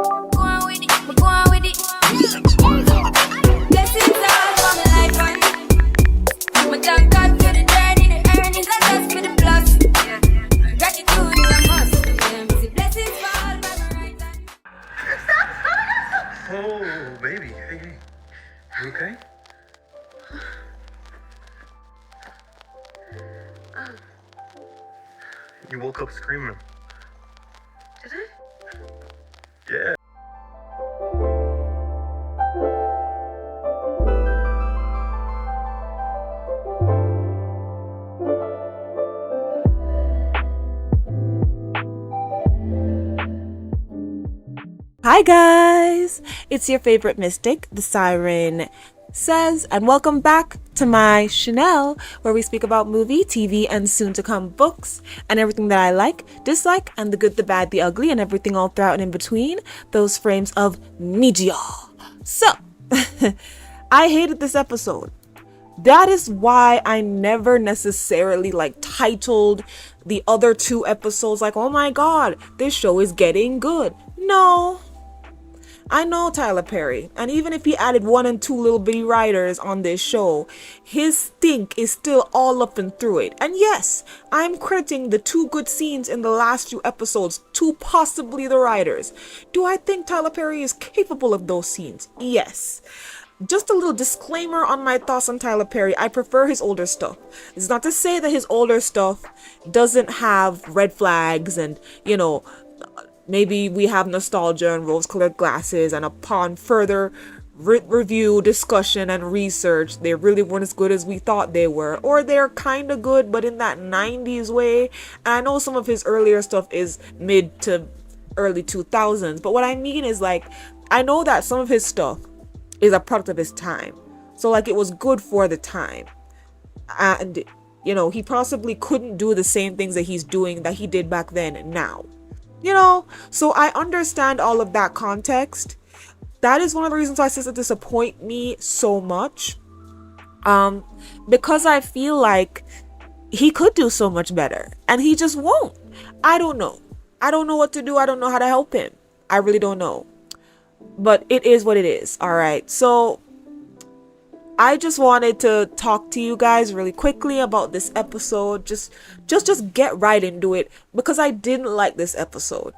Go on with it, but go on with it. Blessings all for my life, man. My thank God for the journey, the earnings, and just for the plus. Gratitude is a must. See blessings fall by my right hand. Oh, baby. Hey. You okay? You woke up screaming. Did I? Yeah. Hi guys, it's your favorite mystic, the Siren Says, and welcome back to my Chanel, where we speak about movie, TV, and soon to come books, and everything that I like, dislike, and the good, the bad, the ugly, and everything all throughout and in between those frames of media. So, I hated this episode. That is why I never necessarily titled the other two episodes oh my god, this show is getting good. No. I know Tyler Perry, and even if he added 1 and 2 little bitty writers on this show, his stink is still all up and through it. And yes, I'm crediting the 2 good scenes in the last few episodes to possibly the writers. Do I think Tyler Perry is capable of those scenes? Yes. Just a little disclaimer on my thoughts on Tyler Perry. I prefer his older stuff. It's not to say that his older stuff doesn't have red flags and, maybe we have nostalgia and rose-colored glasses, and upon further review, discussion, and research, they really weren't as good as we thought they were. Or they're kind of good, but in that 90s way. And I know some of his earlier stuff is mid to early 2000s. But what I mean is, I know that some of his stuff is a product of his time. So, it was good for the time. And, he possibly couldn't do the same things that he's doing that he did back then now. So I understand all of that context. That is one of the reasons why Sistas disappoint me so much. Because I feel like he could do so much better, and he just won't. I don't know. I don't know what to do. I don't know how to help him. I really don't know. But it is what it is. All right. So I just wanted to talk to you guys really quickly about this episode. Just get right into it, because I didn't like this episode.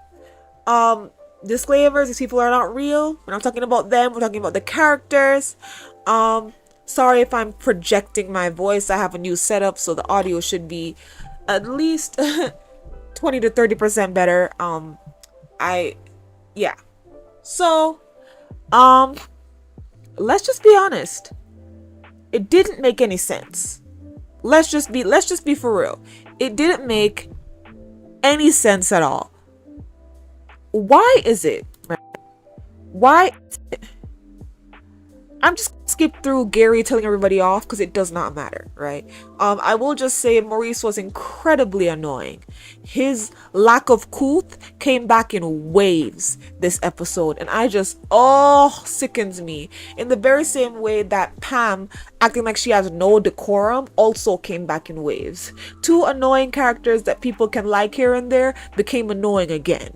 Disclaimers, these people are not real. When I'm talking about them, we're talking about the characters. Sorry if I'm projecting my voice. I have a new setup, so the audio should be at least 20 to 30% better. So, let's just be honest. It didn't make any sense. Let's just be for real. It didn't make any sense at all. Why is it? Why? I'm just gonna skip through Gary telling everybody off because it does not matter, right? I will just say Maurice was incredibly annoying. His lack of couth came back in waves this episode, and sickens me. In the very same way that Pam acting like she has no decorum also came back in waves. 2 annoying characters that people can like here and there became annoying again.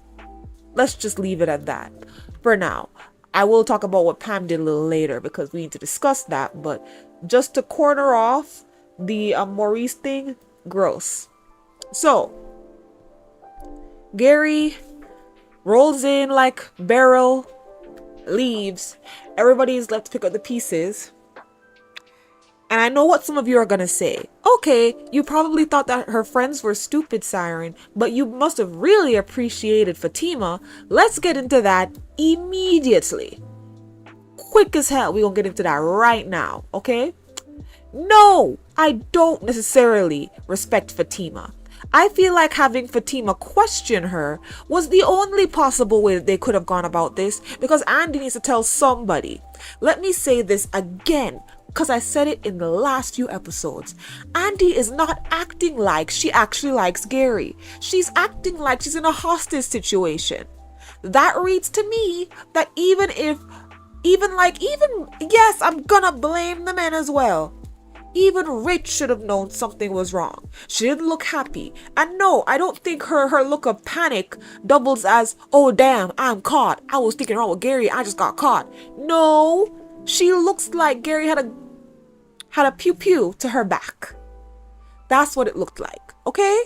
Let's just leave it at that for now. I will talk about what Pam did a little later because we need to discuss that. But just to corner off the Maurice thing, gross. So, Gary rolls in like Beryl, leaves. Everybody's left to pick up the pieces. And I know what some of you are going to say. Okay, you probably thought that her friends were stupid, Siren, but you must have really appreciated Fatima. Let's get into that immediately. Quick as hell, we're going to get into that right now, okay? No, I don't necessarily respect Fatima. I feel like having Fatima question her was the only possible way that they could have gone about this, because Andy needs to tell somebody. Let me say this again, because I said it in the last few episodes. Andy is not acting like she actually likes Gary. She's acting like she's in a hostage situation. That reads to me that even yes, I'm gonna blame the men as well. Even Rich should have known something was wrong. She didn't look happy. And no, I don't think her look of panic doubles as, oh damn, I'm caught. I was thinking wrong with Gary, I just got caught. No, she looks like Gary had a pew pew to her back. That's what it looked like, okay?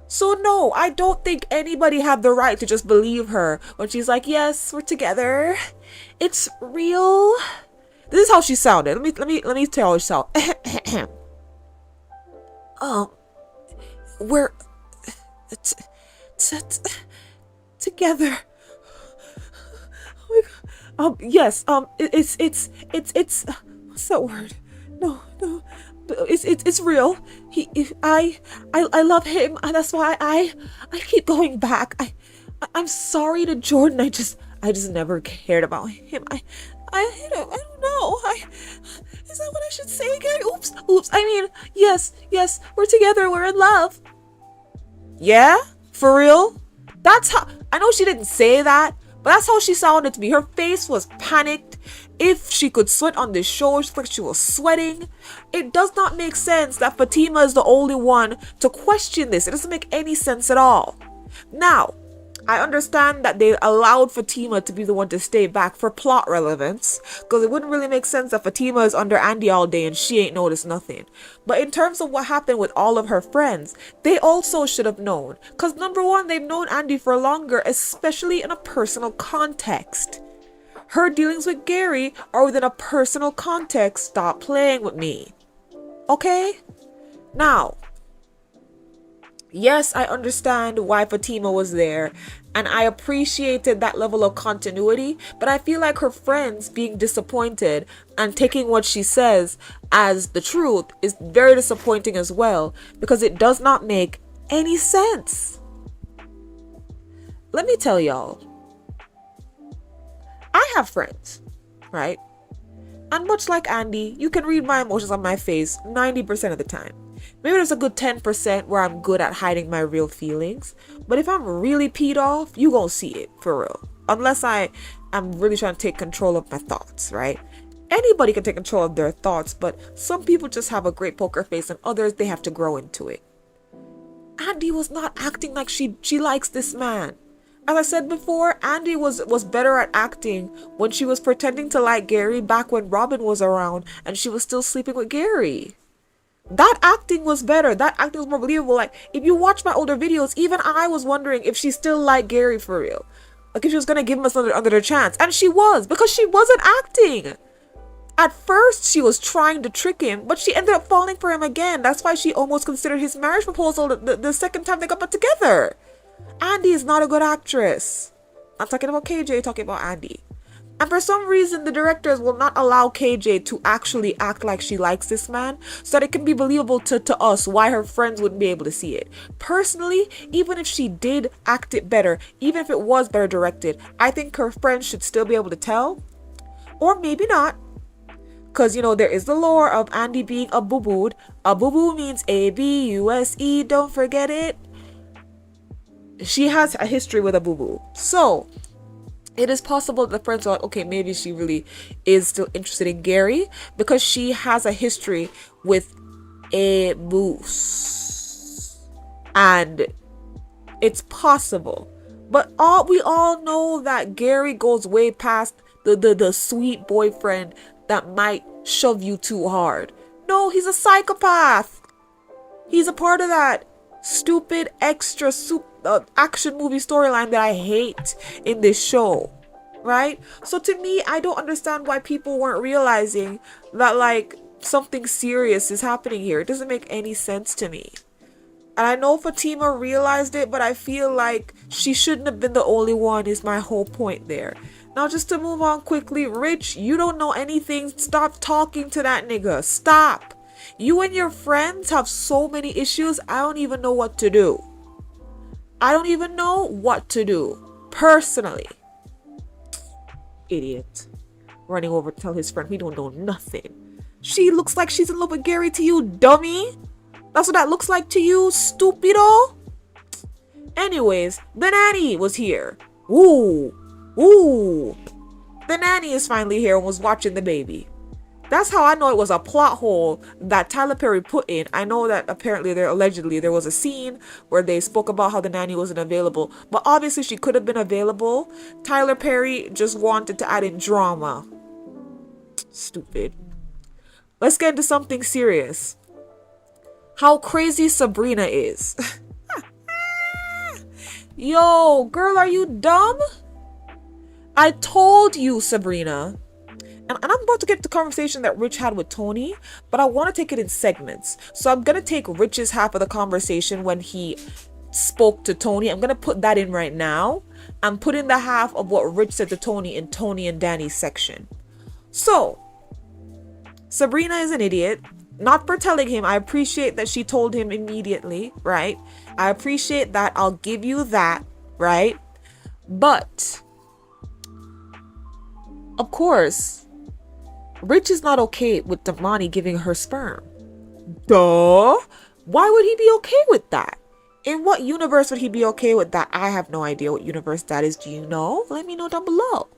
So no, I don't think anybody had the right to just believe her when she's like, yes, we're together. It's real. This is how she sounded. Let me tell you how she sounded. We're together. Oh my God. Yes. It's what's that word? No. It's real. I love him, and that's why I keep going back. I'm sorry to Jordan. I just never cared about him. I don't know. Is that what I should say, Gary? Oops. I mean, yes, we're together. We're in love. Yeah, for real. That's how. I know she didn't say that, but that's how she sounded to me. Her face was panicked. If she could sweat on this show, she looked like she was sweating. It does not make sense that Fatima is the only one to question this. It doesn't make any sense at all. Now, I understand that they allowed Fatima to be the one to stay back for plot relevance, because it wouldn't really make sense that Fatima is under Andy all day and she ain't noticed nothing. But in terms of what happened with all of her friends, they also should have known. Because number one, they've known Andy for longer, especially in a personal context. Her dealings with Gary are within a personal context. Stop playing with me. Okay? Now, yes, I understand why Fatima was there, and I appreciated that level of continuity, but I feel like her friends being disappointed and taking what she says as the truth is very disappointing as well, because it does not make any sense. Let me tell y'all, I have friends, right? And much like Andy, you can read my emotions on my face 90% of the time. Maybe there's a good 10% where I'm good at hiding my real feelings. But if I'm really peed off, you gonna see it, for real. Unless I am really trying to take control of my thoughts, right? Anybody can take control of their thoughts, but some people just have a great poker face and others, they have to grow into it. Andy was not acting like she likes this man. As I said before, Andy was better at acting when she was pretending to like Gary back when Robin was around and she was still sleeping with Gary. That acting was better. That acting was more believable. Like, if you watch my older videos, even I was wondering if she still liked Gary for real. Like, if she was going to give him another chance. And she was, because she wasn't acting. At first, she was trying to trick him, but she ended up falling for him again. That's why she almost considered his marriage proposal the second time they got put together. Andy is not a good actress. I'm talking about KJ, talking about Andy. And for some reason, the directors will not allow KJ to actually act like she likes this man, so that it can be believable to us why her friends wouldn't be able to see it. Personally, even if she did act it better, even if it was better directed, I think her friends should still be able to tell. Or maybe not. Because, you know, there is the lore of Andy being a boo-booed. A boo-boo means A-B-U-S-E, don't forget it. She has a history with a boo-boo. So, it is possible that the friends are like, okay, maybe she really is still interested in Gary because she has a history with a moose. And it's possible. But we all know that Gary goes way past the sweet boyfriend that might shove you too hard. No, he's a psychopath. He's a part of that stupid extra action movie storyline that I hate in this show, right? So to me, I don't understand why people weren't realizing that like something serious is happening here. It doesn't make any sense to me. And I know Fatima realized it, but I feel like she shouldn't have been the only one is my whole point there. Now, just to move on quickly, Rich, you don't know anything. Stop talking to that nigga. Stop. You and your friends have so many issues, I don't even know what to do. I don't even know what to do. Personally. Idiot. Running over to tell his friend we don't know nothing. She looks like she's in love with Gary to you, dummy. That's what that looks like to you, stupido. Anyways, the nanny was here. Ooh. The nanny is finally here and was watching the baby. That's how I know it was a plot hole that Tyler Perry put in. I know that apparently allegedly there was a scene where they spoke about how the nanny wasn't available, but obviously she could have been available. Tyler Perry just wanted to add in drama. Stupid. Let's get into something serious. How crazy Sabrina is. Yo, girl, are you dumb? I told you, Sabrina. And I'm about to get the conversation that Rich had with Tony, but I want to take it in segments. So I'm going to take Rich's half of the conversation when he spoke to Tony. I'm going to put that in right now and put in the half of what Rich said to Tony in Tony and Danny's section. So, Sabrina is an idiot. Not for telling him. I appreciate that she told him immediately, right? I appreciate that. I'll give you that, right? But, of course, Rich is not okay with Damani giving her sperm. Duh! Why would he be okay with that? In what universe would he be okay with that? I have no idea what universe that is. Do you know? Let me know down below.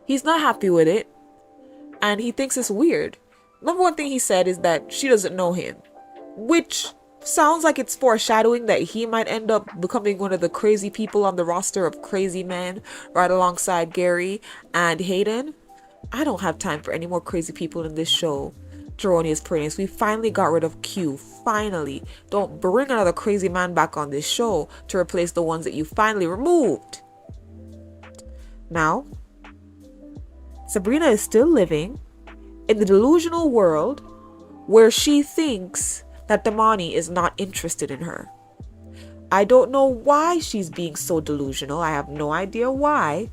He's not happy with it. And he thinks it's weird. Number one thing he said is that she doesn't know him. Which sounds like it's foreshadowing that he might end up becoming one of the crazy people on the roster of crazy men, right alongside Gary and Hayden. I don't have time for any more crazy people in this show. Geronius Prince. We finally got rid of Q. Finally. Don't bring another crazy man back on this show to replace the ones that you finally removed. Now, Sabrina is still living in the delusional world where she thinks that Damani is not interested in her. I don't know why she's being so delusional. I have no idea why.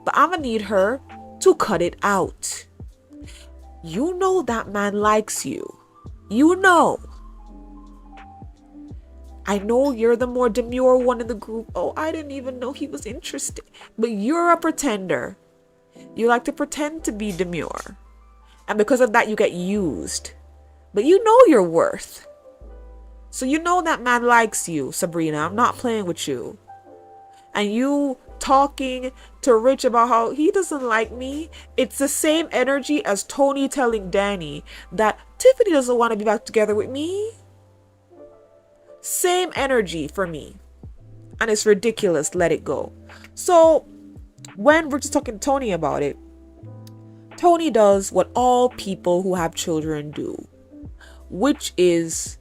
But I'm gonna need her to cut it out. You know that man likes you. You know. I know you're the more demure one in the group. Oh, I didn't even know he was interested. But you're a pretender. You like to pretend to be demure. And because of that, you get used. But you know your worth. So you know that man likes you, Sabrina. I'm not playing with you. And you talking to Rich about how he doesn't like me. It's the same energy as Tony telling Danny that Tiffany doesn't want to be back together with me. Same energy for me. And it's ridiculous. Let it go. So when Rich is talking to Tony about it, Tony does what all people who have children do, which is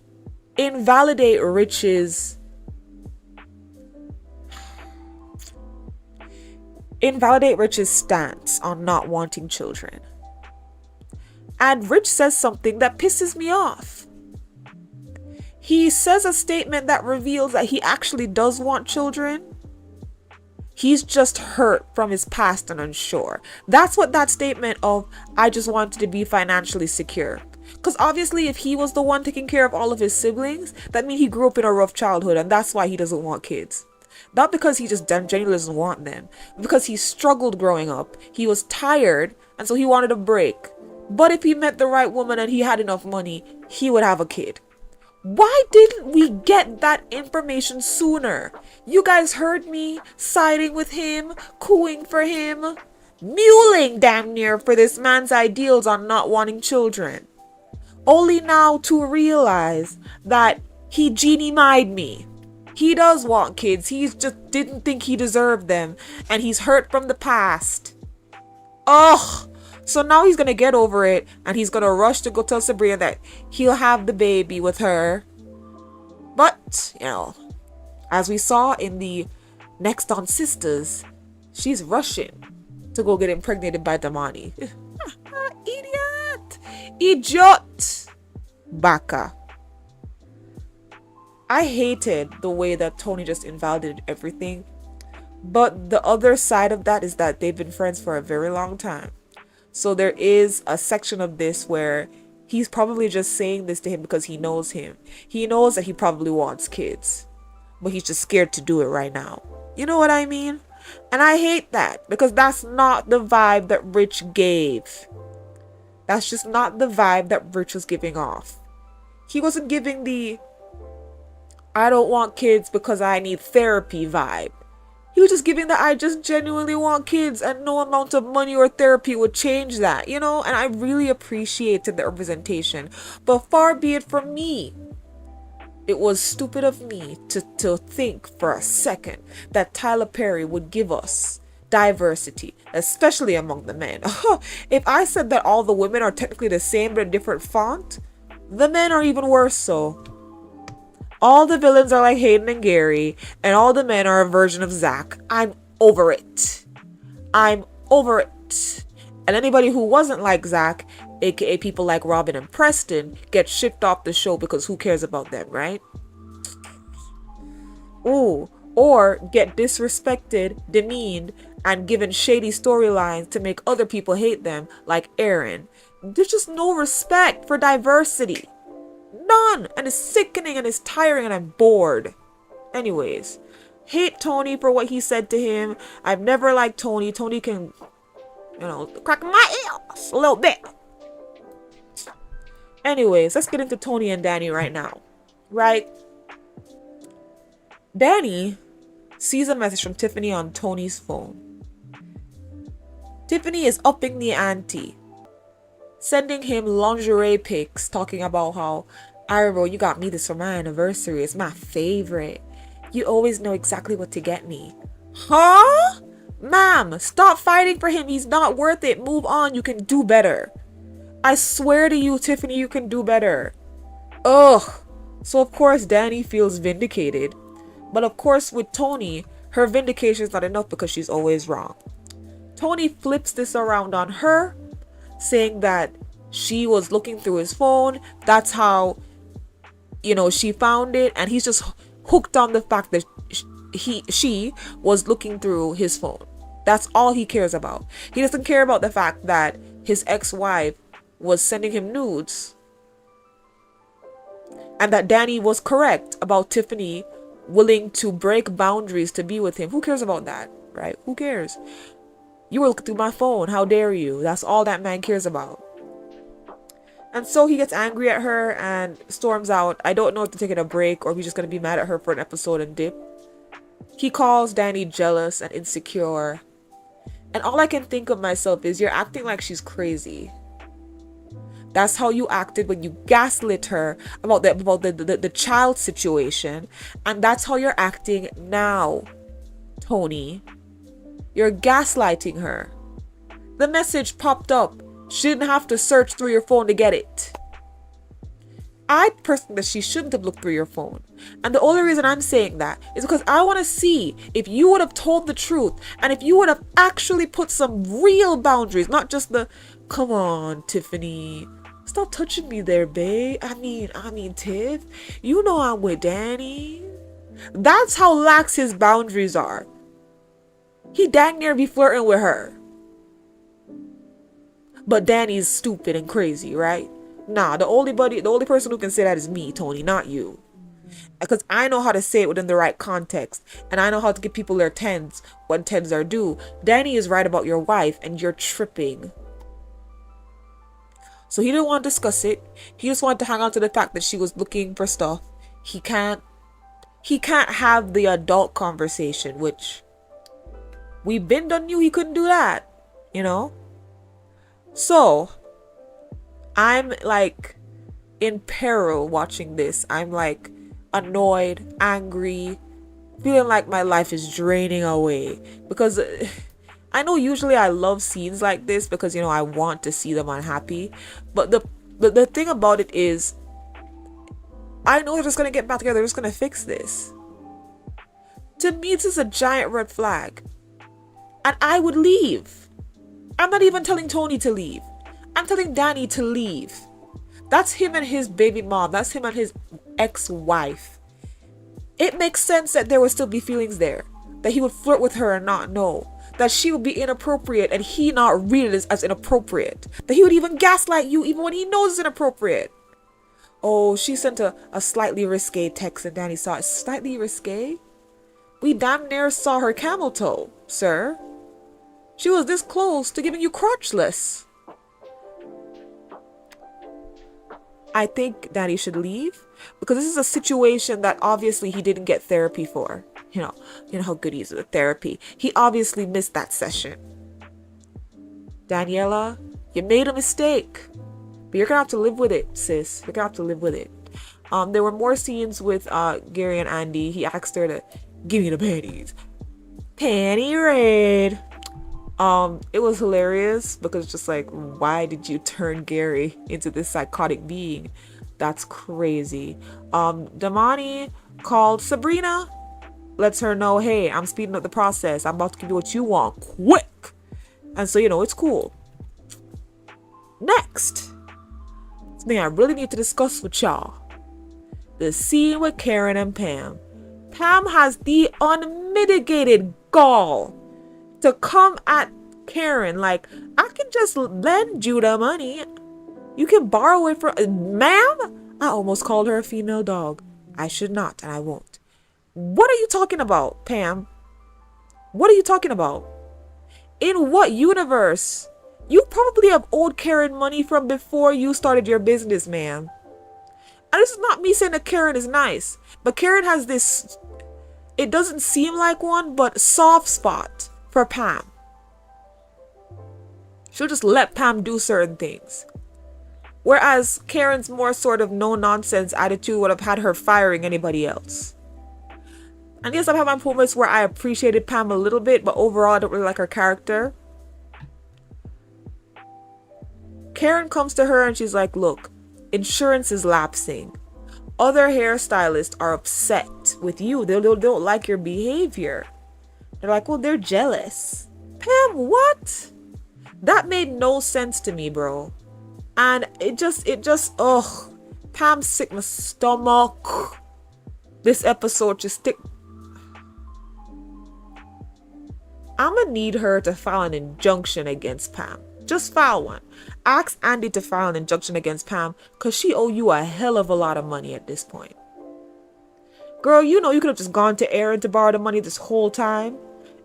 invalidate Rich's stance on not wanting children. And Rich says something that pisses me off. He says a statement that reveals that he actually does want children. He's just hurt from his past and unsure. That's what that statement of, I just wanted to be financially secure. Because obviously if he was the one taking care of all of his siblings, that means he grew up in a rough childhood and that's why he doesn't want kids. Not because he just genuinely doesn't want them. Because he struggled growing up. He was tired and so he wanted a break. But if he met the right woman and he had enough money, he would have a kid. Why didn't we get that information sooner? You guys heard me siding with him, cooing for him, mewling damn near for this man's ideals on not wanting children. Only now to realize that he genie-mied me. He does want kids. He just didn't think he deserved them. And he's hurt from the past. Ugh. So now he's going to get over it. And he's going to rush to go tell Sabrina that he'll have the baby with her. But, you know, as we saw in the next on Sistas, she's rushing to go get impregnated by Damani. Idiot! Idiot! Baka. I hated the way that Tony just invalidated everything. But the other side of that is that they've been friends for a very long time. So there is a section of this where he's probably just saying this to him because he knows him. He knows that he probably wants kids. But he's just scared to do it right now. You know what I mean? And I hate that because that's not the vibe that Rich gave. That's just not the vibe that Rich was giving off. He wasn't giving the I don't want kids because I need therapy vibe. He was just giving that I just genuinely want kids and no amount of money or therapy would change that, you know? And I really appreciated the representation. But far be it from me. It was stupid of me to think for a second that Tyler Perry would give us diversity, especially among the men. If I said that all the women are technically the same but a different font, the men are even worse so. All the villains are like Hayden and Gary, and all the men are a version of Zach. I'm over it. I'm over it. And anybody who wasn't like Zach, aka people like Robin and Preston, get shipped off the show because who cares about them, right? Ooh, or get disrespected, demeaned, and given shady storylines to make other people hate them, like Aaron. There's just no respect for diversity. None. And it's sickening and it's tiring and I'm bored. Anyways, hate Tony for what he said to him. I've never liked Tony. Tony can, crack my ass a little bit. Anyways, let's get into Tony and Danny right now. Right? Danny sees a message from Tiffany on Tony's phone. Tiffany is upping the ante, sending him lingerie pics, talking about how, Ira, you got me this for my anniversary. It's my favorite. You always know exactly what to get me. Huh? Ma'am, stop fighting for him. He's not worth it. Move on. You can do better. I swear to you, Tiffany, you can do better. Ugh. So, of course, Danny feels vindicated. But, of course, with Tony, her vindication is not enough because she's always wrong. Tony flips this around on her, saying that she was looking through his phone. That's how, she found it. And he's just hooked on the fact that she was looking through his phone. That's all he cares about. He doesn't care about the fact that his ex-wife was sending him nudes. And that Danny was correct about Tiffany willing to break boundaries to be with him. Who cares about that, right? Who cares? You were looking through my phone. How dare you? That's all that man cares about. And so he gets angry at her and storms out. I don't know if they're taking a break or if he's just going to be mad at her for an episode and dip. He calls Danny jealous and insecure. And all I can think of myself is, you're acting like she's crazy. That's how you acted when you gaslit her about the child situation. And that's how you're acting now, Tony. You're gaslighting her. The message popped up. She didn't have to search through your phone to get it. I personally that she shouldn't have looked through your phone. And the only reason I'm saying that is because I want to see if you would have told the truth and if you would have actually put some real boundaries, not just the, come on, Tiffany, stop touching me there, babe. I mean, Tiff, you know I'm with Danny. That's how lax his boundaries are. He dang near be flirting with her. But Danny's stupid and crazy, right? Nah, the only person who can say that is me, Tony, not you. Because I know how to say it within the right context. And I know how to give people their tens when tens are due. Danny is right about your wife and you're tripping. So he didn't want to discuss it. He just wanted to hang on to the fact that she was looking for stuff. He can't have the adult conversation, which we've been done knew he couldn't do that, So I'm like in peril watching this. I'm like annoyed, angry, feeling like my life is draining away because I know usually I love scenes like this because I want to see them unhappy, but the thing about it is I know they're just gonna get back together. They're just gonna fix this. To me, this is a giant red flag, and I would leave. I'm not even telling Tony to leave. I'm telling Danny to leave. That's him and his baby mom. That's him and his ex-wife. It makes sense that there would still be feelings there. That he would flirt with her and not know. That she would be inappropriate and he not read it as inappropriate. That he would even gaslight you even when he knows it's inappropriate. Oh, she sent a slightly risque text and Danny saw it. Slightly risque? We damn near saw her camel toe, sir. She was this close to giving you crotchless. I think Danny should leave because this is a situation that obviously he didn't get therapy for. you know how good he is with therapy. He obviously missed that session. Daniela, you made a mistake, but you're gonna have to live with it, sis. You're gonna have to live with it. There were more scenes with Gary and Andy. He asked her to give me the panties. Panty raid. It was hilarious because it's just like, why did you turn Gary into this psychotic being? That's crazy. Damani called Sabrina, lets her know, hey, I'm speeding up the process. I'm about to give you what you want quick. And so, it's cool. Next, something I really need to discuss with y'all. The scene with Karen and Pam. Pam has the unmitigated gall to come at Karen like, I can just lend you the money. You can borrow it from... Ma'am? I almost called her a female dog. I should not, and I won't. What are you talking about, Pam? What are you talking about? In what universe? You probably have owed Karen money from before you started your business, ma'am. And this is not me saying that Karen is nice, but Karen has this, it doesn't seem like one, but soft spot for Pam. She'll just let Pam do certain things. Whereas Karen's more sort of no-nonsense attitude would have had her firing anybody else. And yes, I've had my moments where I appreciated Pam a little bit, but overall I don't really like her character. Karen comes to her and she's like, look, insurance is lapsing. Other hairstylists are upset with you. They don't like your behavior. They're like, well, they're jealous. Pam, what? That made no sense to me, bro. And it just, ugh. Pam's sick my stomach. This episode just stick. I'm gonna need her to file an injunction against Pam. Just file one. Ask Andy to file an injunction against Pam because she owe you a hell of a lot of money at this point. Girl, you could have just gone to Aaron to borrow the money this whole time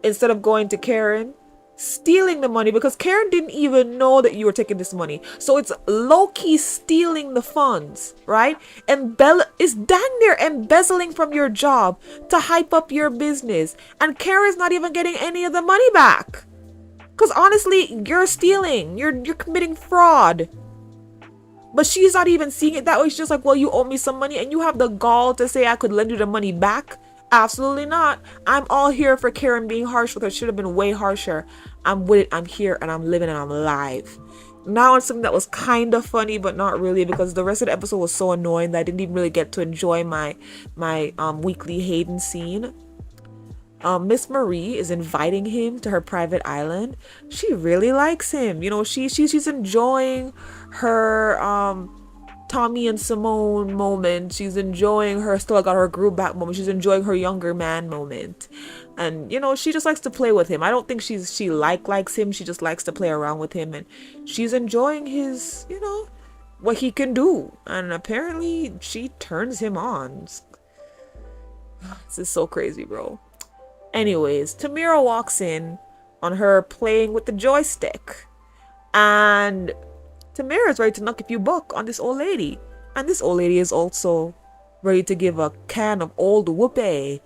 instead of going to Karen, stealing the money because Karen didn't even know that you were taking this money. So it's low-key stealing the funds, right? It's dang near embezzling from your job to hype up your business. And Karen's not even getting any of the money back. Because honestly, you're stealing. You're committing fraud. But she's not even seeing it that way. She's just like, well, you owe me some money. And you have the gall to say I could lend you the money back? Absolutely not. I'm all here for Karen being harsh because it should have been way harsher. I'm with it. I'm here and I'm living and I'm alive. Now on something that was kind of funny, but not really, because the rest of the episode was so annoying that I didn't even really get to enjoy my weekly Hayden scene. Miss Marie is inviting him to her private island. She really likes him. She's enjoying her Tommy and Simone moment. She's enjoying her still got her groove back moment. She's enjoying her younger man moment. And she just likes to play with him. I don't think she likes him. She just likes to play around with him, and she's enjoying his, what he can do. And apparently she turns him on. This is so crazy, bro. Anyways, Tamira walks in on her playing with the joystick. And Tamira is ready to knock a few buck on this old lady. And this old lady is also ready to give a can of old whoopee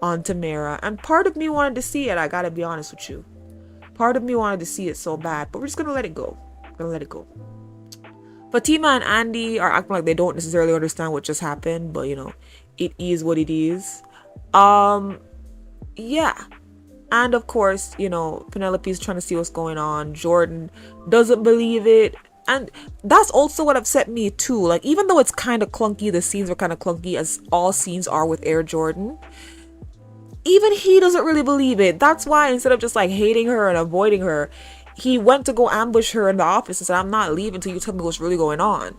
on Tamira. And part of me wanted to see it, I gotta be honest with you. Part of me wanted to see it so bad. But we're just gonna let it go. Fatima and Andy are acting like they don't necessarily understand what just happened. But, it is what it is. Yeah. And of course, Penelope's trying to see what's going on. Jordan doesn't believe it. And that's also what upset me too. Like, even though it's kind of clunky, the scenes were kind of clunky, as all scenes are with Air Jordan, even he doesn't really believe it. That's why instead of just like hating her and avoiding her, he went to go ambush her in the office and said, I'm not leaving until you tell me what's really going on.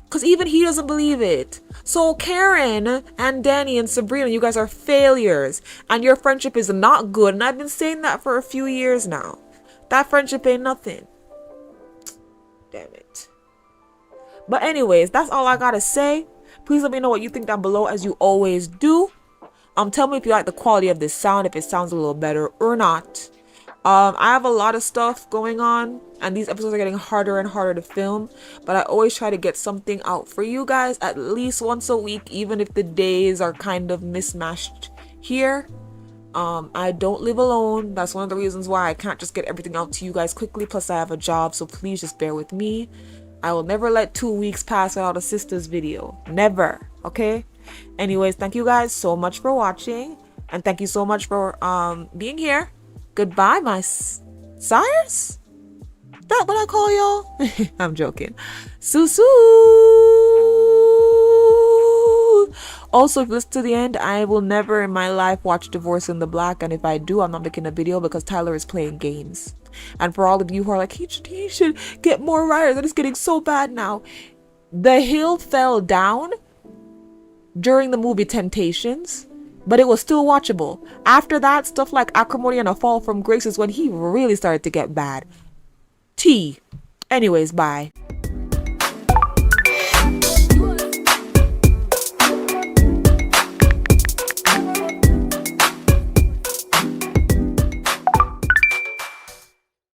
Because even he doesn't believe it. So Karen and Danny and Sabrina, you guys are failures. And your friendship is not good. And I've been saying that for a few years now. That friendship ain't nothing. Damn it. But anyways, that's all I gotta say. Please let me know what you think down below, as you always do. Tell me if you like the quality of this sound, if it sounds a little better or not. I have a lot of stuff going on, and these episodes are getting harder and harder to film, but I always try to get something out for you guys at least once a week, even if the days are kind of mismatched here. I don't live alone. That's one of the reasons why I can't just get everything out to you guys quickly. Plus, I have a job, so please just bear with me. I will never let 2 weeks pass without a Sistas video. Never. Okay? Anyways, thank you guys so much for watching. And thank you so much for being here. Goodbye, my sires? That what I call y'all? I'm joking. Sue. Also, if you listen to the end, I will never in my life watch Divorce in the Black. And if I do, I'm not making a video because Tyler is playing games. And for all of you who are like, he should get more writers, and it's getting so bad now. The hill fell down during the movie Temptations, but it was still watchable. After that, stuff like Acrimony and A Fall from Grace is when he really started to get bad. Anyways, bye.